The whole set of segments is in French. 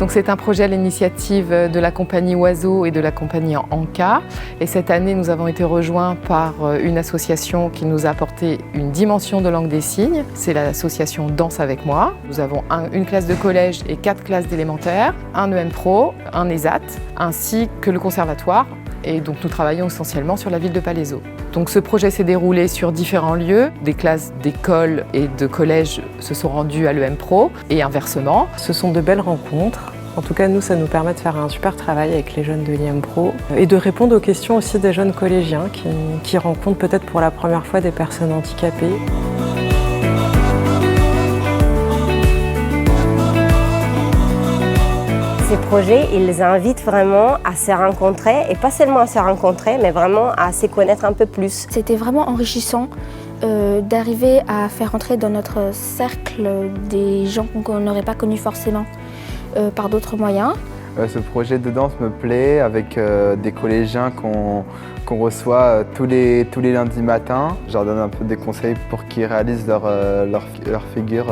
Donc c'est un projet à l'initiative de la compagnie Oiseau et de la compagnie Anka. Et cette année, nous avons été rejoints par une association qui nous a apporté une dimension de langue des signes. C'est l'association Danse avec moi. Nous avons une classe de collège et 4 classes d'élémentaire, un EM Pro, un ESAT, ainsi que le conservatoire. Et donc nous travaillons essentiellement sur la ville de Palaiseau. Donc ce projet s'est déroulé sur différents lieux. Des classes d'école et de collège se sont rendues à l'EM Pro et inversement. Ce sont de belles rencontres. En tout cas, nous, ça nous permet de faire un super travail avec les jeunes de l'IM Pro et de répondre aux questions aussi des jeunes collégiens qui rencontrent peut-être pour la première fois des personnes handicapées. Ces projets, ils les invitent vraiment à se rencontrer, et pas seulement à se rencontrer, mais vraiment à se connaître un peu plus. C'était vraiment enrichissant d'arriver à faire entrer dans notre cercle des gens qu'on n'aurait pas connus forcément par d'autres moyens. Ce projet de danse me plaît, avec des collégiens qu'on reçoit tous les lundis matins. Je leur donne un peu des conseils pour qu'ils réalisent leur figure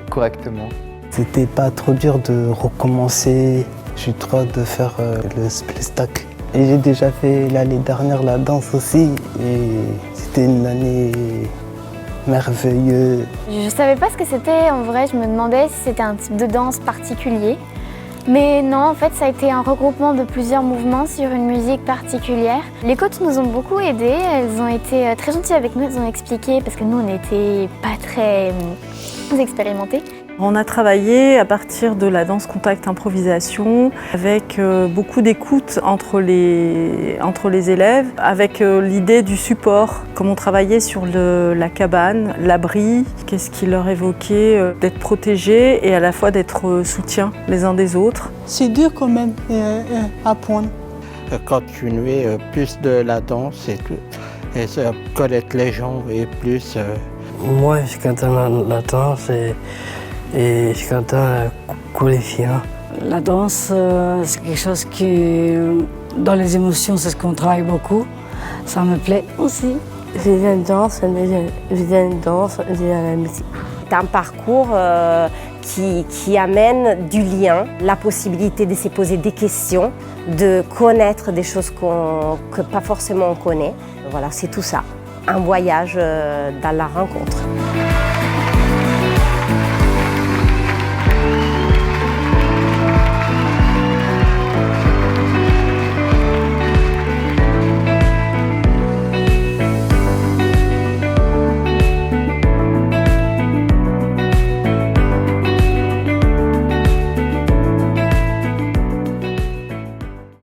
correctement. C'était pas trop dur de recommencer. J'ai trop hâte de faire le split stack. Et j'ai déjà fait l'année dernière la danse aussi et c'était une année merveilleuse. Je savais pas ce que c'était en vrai, je me demandais si c'était un type de danse particulier. Mais non, en fait, ça a été un regroupement de plusieurs mouvements sur une musique particulière. Les coachs nous ont beaucoup aidés, elles ont été très gentilles avec nous, elles ont expliqué, parce que nous, on n'était pas très expérimentés. On a travaillé à partir de la danse contact improvisation avec beaucoup d'écoute entre les élèves, avec l'idée du support, comme on travaillait sur la cabane, l'abri, qu'est-ce qui leur évoquait d'être protégés et à la fois d'être soutien les uns des autres. C'est dur quand même à apprendre. Continuer plus de la danse et connaître les gens et plus. Moi, je cantonne la danse et je cantonne collégiens. La danse, c'est quelque chose qui, dans les émotions, c'est ce qu'on travaille beaucoup. Ça me plaît aussi. Je viens de danse, je viens de la musique. C'est un parcours qui amène du lien, la possibilité de se poser des questions, de connaître des choses que pas forcément on connaît. Voilà, c'est tout ça. Un voyage dans la rencontre.